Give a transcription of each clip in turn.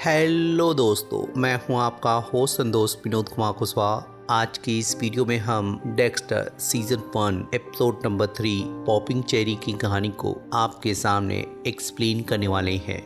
Hello दोस्तों, मैं हूं आपका होस्ट संतोष विनोद कुमार कुशवाहा। आज की इस वीडियो में हम Dexter season 1 episode number 3 popping cherry की कहानी को आपके सामने एक्सप्लेन करने वाले हैं।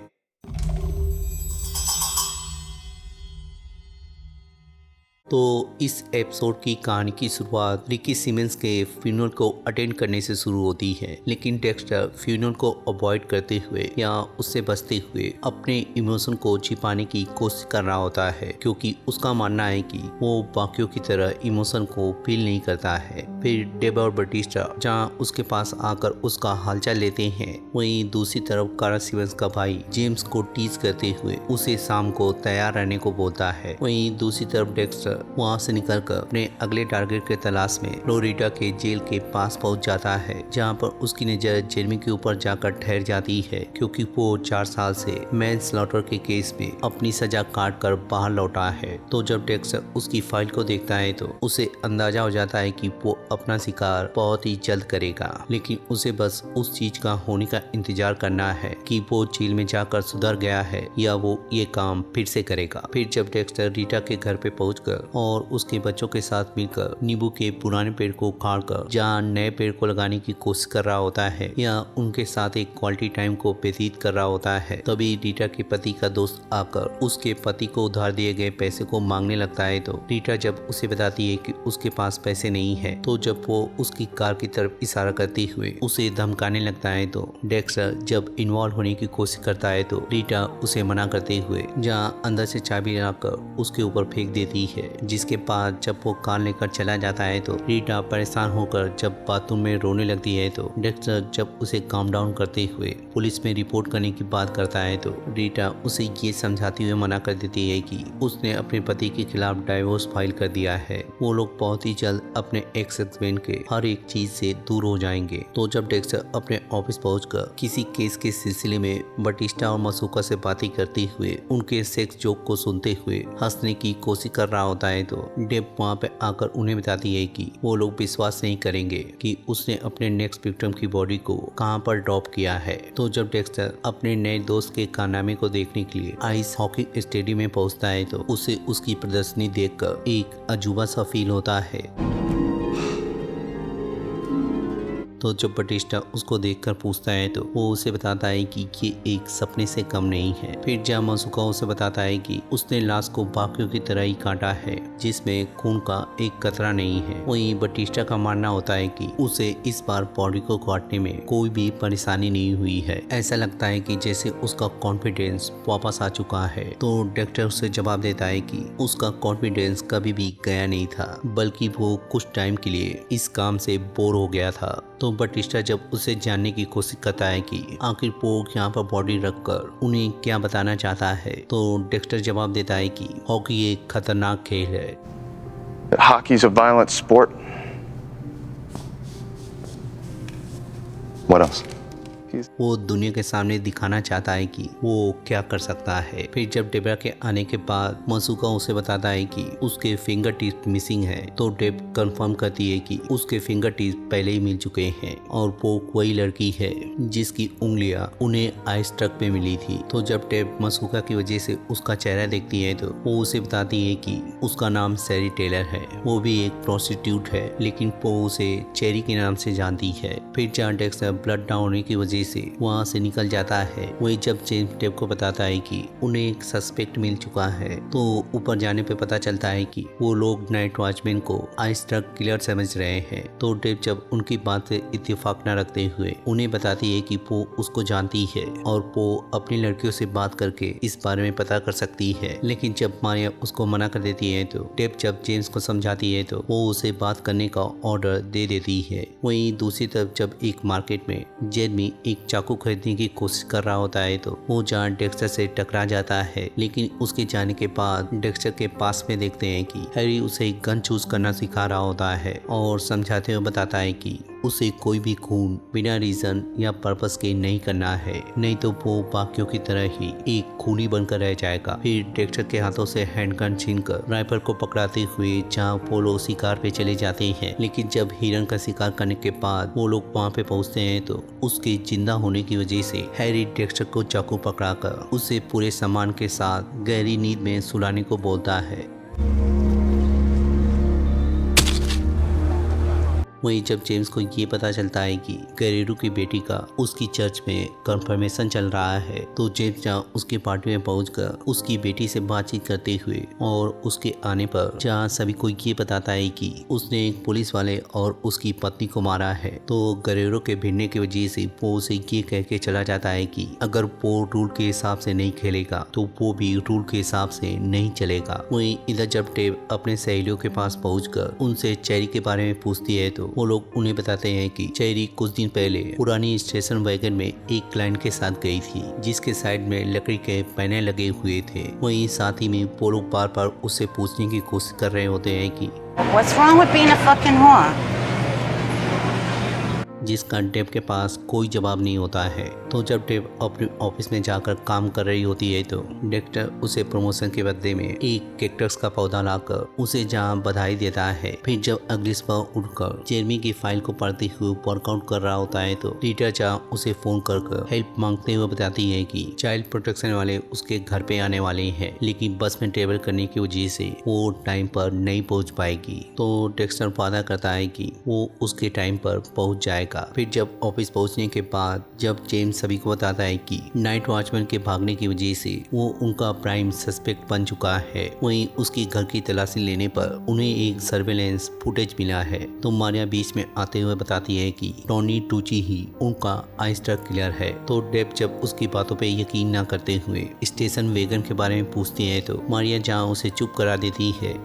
तो इस एपिसोड की कहानी की शुरुआत रिकी सिमंस के फ्यूनरल को अटेंड करने से शुरू होती है, लेकिन डेक्स्टर फ्यूनरल को अवॉइड करते हुए या उससे बचते हुए अपने इमोशन को छिपाने की कोशिश कर रहा होता है, क्योंकि उसका मानना है कि वो बाकियों की तरह इमोशन को फील नहीं करता है। फिर डेब और बटिस्टा जहाँ उसके पास आकर उसका हालचाल लेते हैं, वहीं दूसरी तरफ कारा सिमंस का भाई जेम्स को टीज करते हुए उसे शाम को तैयार रहने को बोलता है। वहीं दूसरी तरफ डेक्स्टर वहां से निकलकर अपने अगले टारगेट के तलाश में फ्लोरिडा के जेल के पास पहुंच जाता है, जहां पर उसकी नजर जेरेमी के ऊपर जाकर ठहर जाती है, क्योंकि वो 4 साल से मैनस्लॉटर के केस में अपनी सजा काट कर बाहर लौटा है। तो जब डेक्स्टर उसकी फाइल को देखता है तो उसे अंदाजा हो जाता है कि वो अपना शिकार बहुत ही जल्द करेगा, लेकिन उसे बस उस चीज का होने का इंतजार करना है कि वो जेल में जाकर सुधर गया है या वो ये काम फिर से करेगा। फिर जब डेक्स्टर रीटा के घर पे पहुंचकर और उसके बच्चों के साथ मिलकर नींबू के पुराने पेड़ को उखाड़कर जहाँ नए पेड़ को लगाने की कोशिश कर रहा होता है या उनके साथ एक क्वालिटी टाइम को व्यतीत कर रहा होता है, तभी रीटा के पति का दोस्त आकर उसके पति को उधार दिए गए पैसे को मांगने लगता है। तो रीटा जब उसे बताती है कि उसके पास पैसे नहीं है, तो जब वो उसकी कार की तरफ इशारा करते हुए उसे धमकाने लगता है, तो डेक्स्टर जब इन्वॉल्व होने की कोशिश करता है तो रीटा उसे मना करते हुए जहाँ अंदर से चाबी लाकर उसके ऊपर फेंक देती है। जिसके बाद जब वो कार लेकर चला जाता है तो रीटा परेशान होकर जब बाथरूम में रोने लगती है, तो डेक्स्टर जब उसे काम डाउन करते हुए पुलिस में रिपोर्ट करने की बात करता है, तो रीटा उसे ये समझाते हुए मना कर देती है कि उसने अपने पति के खिलाफ डाइवोर्स फाइल कर दिया है। वो लोग बहुत ही जल्द अपने एक्स हस्बैंड के हर एक चीज से दूर हो जाएंगे। तो जब डेक्स्टर अपने ऑफिस पहुंचकर किसी केस के सिलसिले में बटिस्टा और मसूका से बातें करते हुए उनके सेक्स जोक को सुनते हुए हंसने की कोशिश कर रहा होता है, तो डेब वहाँ पे आकर उन्हें बताती है कि वो लोग विश्वास नहीं करेंगे कि उसने अपने नेक्स्ट विक्टिम की बॉडी को कहाँ पर ड्रॉप किया है। तो जब डेक्स्टर अपने नए दोस्त के कारनामे को देखने के लिए आइस हॉकी स्टेडियम में पहुँचता है, तो उसे उसकी प्रदर्शनी देखकर एक अजूबा सा फील होता है। तो जब बटिस्टा उसको देखकर पूछता है तो वो उसे बताता है कि ये एक सपने से कम नहीं है। फिर जब मसूका उसे बताता है कि उसने लाश को बाकियों की तरह ही काटा है, जिसमें खून का एक कतरा नहीं है। वहीं बटिस्टा का मानना होता है कि उसे इस बार बॉडी को काटने में कोई भी परेशानी नहीं हुई है। ऐसा लगता है कि जैसे उसका कॉन्फिडेंस वापस आ चुका है। तो डॉक्टर उसे जवाब देता है कि उसका कॉन्फिडेंस कभी भी गया नहीं था, बल्कि वो कुछ टाइम के लिए इस काम से बोर हो गया था। तो बटिस्टा जब उसे जानने की कोशिश करता है कि आखिर वो यहाँ पर बॉडी रखकर उन्हें क्या बताना चाहता है, तो डेक्स्टर जवाब देता है कि हॉकी एक खतरनाक खेल है। Hockey's a violent sport. What else? वो दुनिया के सामने दिखाना चाहता है कि वो क्या कर सकता है। फिर जब डेबरा के आने के बाद मसूका उसे बताता है कि उसके फिंगर टिप मिसिंग है, तो डेब कंफर्म करती है कि उसके फिंगर टिप पहले ही मिल चुके हैं और वो वही लड़की है जिसकी उंगलियां उन्हें आइस ट्रक में मिली थी। तो जब डेब मसूका की वजह से उसका चेहरा देखती है, तो वो उसे बताती है कि उसका नाम सैरी टेलर है, वो भी एक प्रोस्टिट्यूट है, लेकिन वो उसे चेरी के नाम से जानती है। फिर जहाँ डेक्स्टर ब्लड डाउन होने की वजह से वहाँ से निकल जाता है, वही जब जेम्स डेब को बताता है कि उन्हें एक सस्पेक्ट मिल चुका है, तो ऊपर जाने पे पता चलता है कि वो लोग नाइट वॉचमैन को आइस ट्रक किलर समझ रहे हैं। तो डेब जब उनकी बात से इत्तेफाक न रखते हुए उन्हें बताती है कि वो उसको जानती है और वो अपनी लड़कियों से बात करके इस बारे में पता कर सकती है। लेकिन जब मारिया उसको मना कर देती है, तो डेब जब जेम्स को समझाती है तो वो उसे बात करने का ऑर्डर दे देती है। वहीं दूसरी तरफ जब एक मार्केट में जेरेमी एक चाकू खरीदने की कोशिश कर रहा होता है, तो वो जहाँ डेक्स्टर से टकरा जाता है, लेकिन उसके जाने के बाद डेक्स्टर के पास में देखते हैं कि हैरी उसे गन चूज करना सिखा रहा होता है और समझाते हुए बताता है कि उसे कोई भी खून बिना रीजन या पर्पस के नहीं करना है, नहीं तो वो बाकियों की तरह ही एक खूनी बनकर रह जाएगा। फिर डेक्स्टर के हाथों से हैंडगन छीनकर राइफल को पकड़ाते हुए जहाँ वो लोग शिकार पे चले जाते हैं, लेकिन जब हिरन का शिकार करने के बाद वो लोग वहाँ पे पहुँचते हैं तो उसके जिंदा होने की वजह से हैरी डेक्स्टर को चाकू पकड़ाकर उसे पूरे सामान के साथ गहरी नींद में सुलाने को बोलता है। वहीं जब जेम्स को ये पता चलता है कि गेरेरो की बेटी का उसकी चर्च में कंफर्मेशन चल रहा है, तो जेम्स जहाँ उसकी पार्टी में पहुंचकर उसकी बेटी से बातचीत करते हुए और उसके आने पर जहाँ सभी को ये बताता है कि उसने एक पुलिस वाले और उसकी पत्नी को मारा है, तो गेरेरो के भिड़ने की वजह से वो उसे ये कह के चला जाता है कि अगर वो रूल के हिसाब से नहीं खेलेगा तो वो भी रूल के हिसाब से नहीं चलेगा। वहीं इधर जब टेब अपने सहेलियों के पास पहुंचकर उनसे चेरी के बारे में पूछती है तो वो लोग उन्हें बताते हैं कि चेरी कुछ दिन पहले पुरानी स्टेशन वैगन में एक क्लाइंट के साथ गई थी, जिसके साइड में लकड़ी के पैने लगे हुए थे। वहीं साथ ही में वो लोग बार बार उससे पूछने की कोशिश कर रहे होते हैं कि What's wrong with being a fucking whore? जिसका डेव के पास कोई जवाब नहीं होता है। तो जब डेव अपने ऑफिस में जाकर काम कर रही होती है तो डेक्टर उसे प्रमोशन के बदले में एक कैक्टस का पौधा लाकर उसे जहाँ बधाई देता है। फिर जब अगली सुबह उठकर जेरमी की फाइल को पढ़ते हुए वर्कआउट कर रहा होता है तो रीटा जहाँ उसे फोन कर हेल्प मांगते हुए बताती है कि चाइल्ड प्रोटेक्शन वाले उसके घर पे आने वाले हैं, लेकिन बस में ट्रेवल करने की वजह से वो टाइम पर नहीं पहुँच पाएगी। तो डेक्स्टर वादा करता है कि वो उसके टाइम पर पहुँच जाएगा। फिर जब ऑफिस पहुंचने के बाद जब जेम्स सभी को बताता है कि नाइट वॉचमैन के भागने की वजह से वो उनका प्राइम सस्पेक्ट बन चुका है, वहीं उसकी घर की तलाशी लेने पर उन्हें एक सर्वेलेंस फुटेज मिला है, तो मारिया बीच में आते हुए बताती है कि टोनी टूची ही उनका आइस्टर किलर है। तो डेव जब उसकी बातों पे यकीन न करते हुए स्टेशन वेगन के बारे में पूछती है तो मारिया जहाँ उसे चुप करा देती है।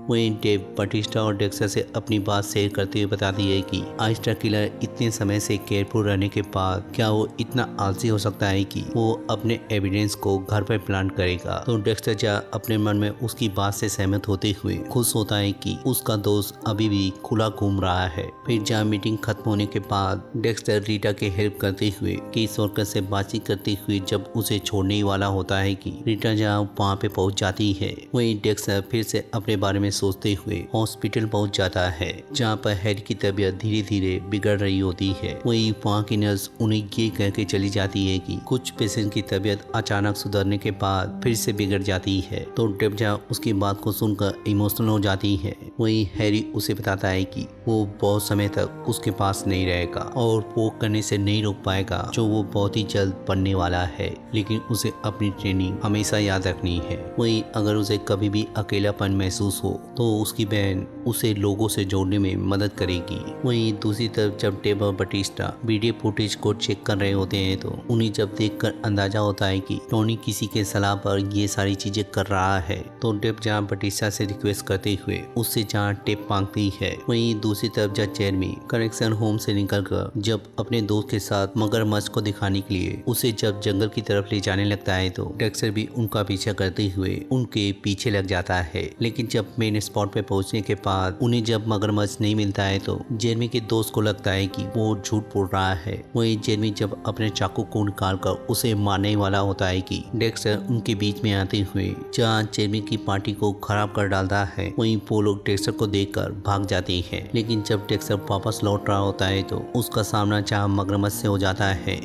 वहीं डेव बटिस्टा और डेक्स्टर से अपनी बात शेयर करते हुए बताती है कि आइस्टर किलर इतने समय से केयरफुल रहने के बाद क्या वो इतना आलसी हो सकता है कि वो अपने एविडेंस को घर पर प्लांट करेगा। तो डेक्स्टर जा अपने मन में उसकी बात से सहमत होते हुए खुश होता है कि उसका दोस्त अभी भी खुला घूम रहा है। फिर जहाँ मीटिंग खत्म होने के बाद डेक्स्टर रीटा के हेल्प करते हुए केस वर्कर से बातचीत करते हुए जब उसे छोड़ने ही वाला होता है कि रीटा जहाँ वहाँ पे पहुँच जाती है, वहीं डेक्स्टर फिर से अपने बारे में सोचते हुए हॉस्पिटल पहुंच जाता है, जहां पर हैरी की तबीयत धीरे धीरे बिगड़ रही होती है। वहीं वहां की नर्स उन्हें ये कह के चली जाती है कि कुछ पेशेंट की तबीयत अचानक सुधरने के बाद फिर से बिगड़ जाती है। तो डेब्जा उसकी बात को सुनकर इमोशनल हो जाती है। वहीं हैरी उसे बताता है कि वो बहुत समय तक उसके पास नहीं रहेगा और वो करने से नहीं रोक पाएगा जो वो बहुत ही जल्द पढ़ने वाला है, लेकिन उसे अपनी ट्रेनिंग हमेशा याद रखनी है। वहीं अगर उसे कभी भी अकेलापन महसूस हो तो उसकी बहन उसे लोगों से जोड़ने में मदद करेगी। वहीं दूसरी तरफ जब डेव और बटिस्टा वीडियो फुटेज को चेक कर रहे होते हैं तो उन्हें जब देखकर अंदाजा होता है कि टोनी किसी के सलाह पर ये सारी चीजें कर रहा है, तो डेव जहाँ बटिस्टा से रिक्वेस्ट करते हुए उससे जहाँ टेप मांगती है, वहीं दूसरी तरफ जब जेरमी करेक्शन होम से निकलकर जब अपने दोस्त के साथ मगरमच्छ को दिखाने के लिए उसे जब जंगल की तरफ ले जाने लगता है तो डेक्स्टर भी उनका पीछा करते हुए उनके पीछे लग जाता है। लेकिन जब मेन स्पॉट पे पहुंचने के बाद उन्हें जब मगरमच्छ नहीं मिलता है तो जेरमी के दोस्त को लगता है कि वो झूठ बोल रहा है। वहीं जेरमी जब अपने चाकू को निकालकर उसे मारने वाला होता है कि डेक्स्टर उनके बीच में आते हुए जहाँ जेरमी की पार्टी को खराब कर डालता है, वहीं वो लोग डेक्स्टर को देखकर भाग जाते हैं। लेकिन जब डेक्स्टर वापस लौट रहा होता है तो उसका सामना जहाँ मगरमच्छ से हो जाता है।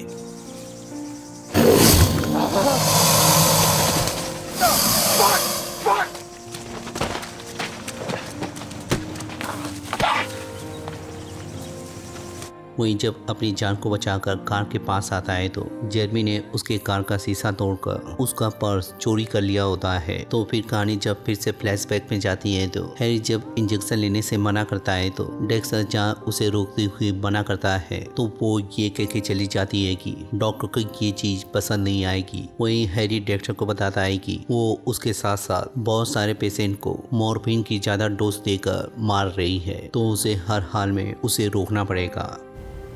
वहीं जब अपनी जान को बचाकर कार के पास आता है तो जेरमी ने उसके कार का शीशा तोड़कर उसका पर्स चोरी कर लिया होता है। तो फिर कहानी जब फिर से फ्लैशबैक में जाती है तो हैरी जब इंजेक्शन लेने से मना करता है तो डेक्स्टर जहाँ उसे रोकते हुए मना करता है तो वो ये कह के चली जाती है कि डॉक्टर को ये चीज पसंद नहीं आएगी। वहीं हैरी डेक्स्टर को बताता है कि वो उसके साथ साथ बहुत सारे पेशेंट को मॉर्फिन की ज्यादा डोज देकर मार रही है, तो उसे हर हाल में उसे रोकना पड़ेगा।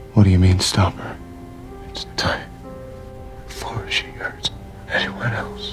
What do you mean, stop her? It's time before she hurts anyone else.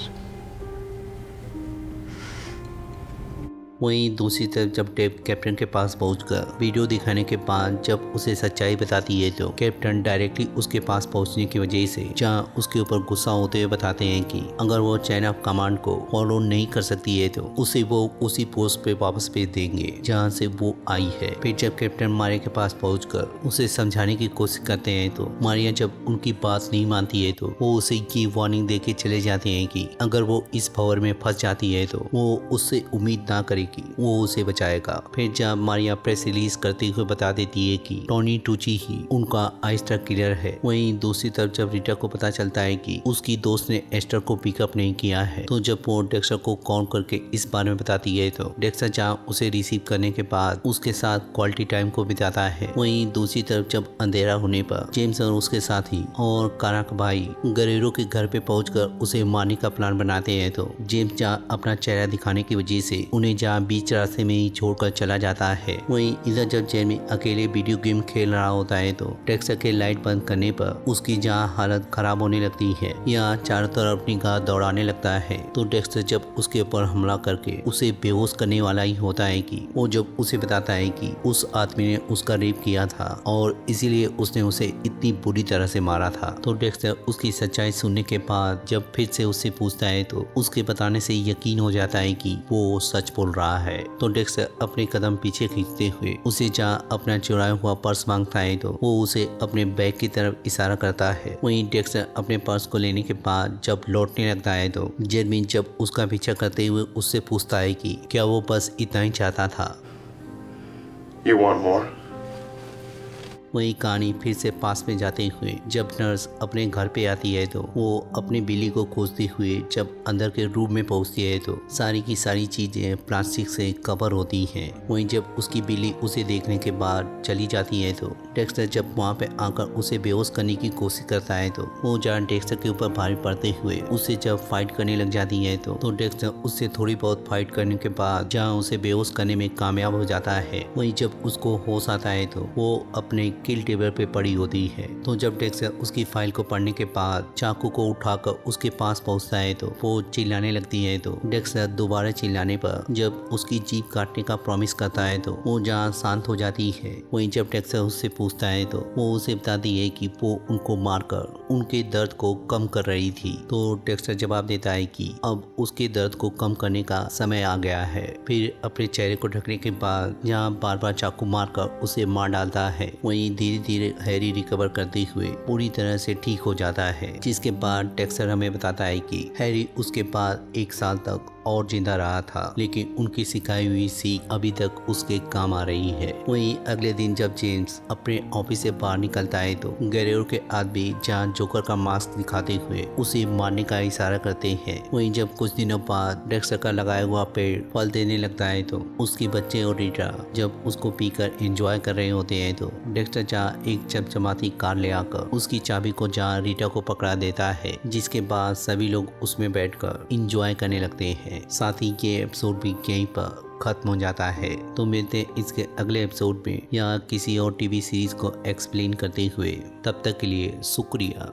वहीं दूसरी तरफ जब डेव कैप्टन के पास पहुंचकर वीडियो दिखाने के बाद जब उसे सच्चाई बताती है तो कैप्टन डायरेक्टली उसके पास पहुंचने की वजह से जहां उसके ऊपर गुस्सा होते हुए बताते हैं कि अगर वो चैन ऑफ कमांड को फॉलो नहीं कर सकती है तो उसे वो उसी पोस्ट पे वापस भेज देंगे जहाँ से वो आई है। फिर जब कैप्टन मारिया के पास पहुंचकर उसे समझाने की कोशिश करते हैं तो मारिया जब उनकी बात नहीं मानती है तो वो उसे ये वार्निंग देके चले जाते हैं कि अगर वो इस भंवर में फंस जाती है तो वो उससे उम्मीद ना करेगी वो उसे बचाएगा। फिर जब मारिया प्रेस रिलीज करते हुए बता देती है कि टोनी टूची ही उनका आइस्टर किलर है। वहीं दूसरी तरफ जब रीटा को पता चलता है कि उसकी दोस्त ने एस्टर को पिकअप नहीं किया है तो जब वो डेक्स्टर को कॉल करके इस बारे में बताती है तो डेक्स्टर जहाँ उसे रिसीव करने के बाद उसके साथ क्वालिटी टाइम को बिताता है। वहीं दूसरी तरफ जब अंधेरा होने पर जेम्स और उसके साथी और कारा का भाई गरेरो के घर पे पहुंचकर उसे मारने का प्लान बनाते हैं तो जेम्स जहाँ अपना चेहरा दिखाने की वजह से उन्हें जहाँ बीच रास्ते में ही छोड़कर चला जाता है। वहीं इधर जब जेमी अकेले वीडियो गेम खेल रहा होता है तो डेक्स्टर के लाइट बंद करने पर उसकी जहाँ हालत खराब होने लगती है यहाँ चारों तरफ अपनी गाह दौड़ाने लगता है तो डेक्स्टर जब उसके ऊपर हमला करके उसे बेहोश करने वाला ही होता है कि वो जब उसे बताता है कि उस आदमी ने उसका रेप किया था और इसीलिए उसने उसे इतनी बुरी तरह से मारा था। तो डेक्स्टर उसकी सच्चाई सुनने के बाद जब फिर से उससे पूछता है तो उसके बताने से यकीन हो जाता है कि वो सच बोल रहा है। तो डेक्स्टर अपने कदम पीछे खींचते हुए उसे जहाँ अपना चुराया हुआ पर्स मांगता है तो वो उसे अपने बैग की तरफ इशारा करता है। वहीं डेक्स्टर अपने पर्स को लेने के बाद जब लौटने लगता है तो जेरमी जब उसका पीछा करते हुए उससे पूछता है कि क्या वो बस इतना ही चाहता था। You want more? वही कहानी फिर से पास में जाते हुए जब नर्स अपने घर पे आती है तो वो अपने बिल्ली को खोजते हुए जब अंदर के रूम में पहुंचती है तो सारी की सारी चीजें प्लास्टिक से कवर होती हैं। वहीं जब उसकी बिल्ली उसे देखने के बाद चली जाती है तो डेक्स्टर जब वहाँ पे आकर उसे बेहोश करने की कोशिश करता है तो वो जहाँ डेक्स्टर के ऊपर भारी पड़ते हुए उससे जब फाइट करने लग जाती है तो डेक्स्टर उससे थोड़ी बहुत फाइट करने के बाद जहाँ उसे बेहोश करने में कामयाब हो जाता है। वहीं जब उसको होश आता है तो वो अपने किल टेबल पे पड़ी होती है। तो जब डेक्स्टर उसकी फाइल को पढ़ने के बाद चाकू को उठाकर उसके पास पहुंचता है तो वो चिल्लाने लगती है तो डेक्स्टर दोबारा चिल्लाने पर जब उसकी जीभ काटने का प्रॉमिस करता है तो वो जहाँ शांत हो जाती है। वहीं जब डेक्स्टर उससे पूछता है तो वो उसे बताती है कि वो उनको मारकर उनके दर्द को कम कर रही थी। तो डेक्स्टर जवाब देता है कि अब उसके दर्द को कम करने का समय आ गया है। फिर अपने चेहरे को ढकने के बाद जहाँ बार बार चाकू मारकर उसे मार डालता है। वहीं धीरे धीरे हैरी रिकवर करते हुए पूरी तरह से ठीक हो जाता है, जिसके बाद डेक्स्टर हमें बताता है कि हैरी उसके बाद 1 साल तक और जिंदा रहा था, लेकिन उनकी सिखाई हुई सीख अभी तक उसके काम आ रही है। वहीं अगले दिन जब जेम्स अपने ऑफिस से बाहर निकलता है तो गरेरो के आदमी जहाँ जोकर का मास्क दिखाते हुए उसे मारने का इशारा करते हैं। वहीं जब कुछ दिनों बाद डेक्स्टर का लगाया हुआ पेड़ फल देने लगता है तो उसके बच्चे और रीटा जब उसको पीकर एंजॉय कर रहे होते हैं तो डेक्स्टर जहाँ एक चमचमाती कार ले आकर उसकी चाबी को जहाँ रीटा को पकड़ा देता है, जिसके बाद सभी लोग उसमें बैठकर एंजॉय करने लगते हैं। साथ ही ये एपिसोड भी यहीं पर खत्म हो जाता है। तो मिलते हैं इसके अगले एपिसोड में या किसी और टीवी सीरीज को एक्सप्लेन करते हुए। तब तक के लिए शुक्रिया।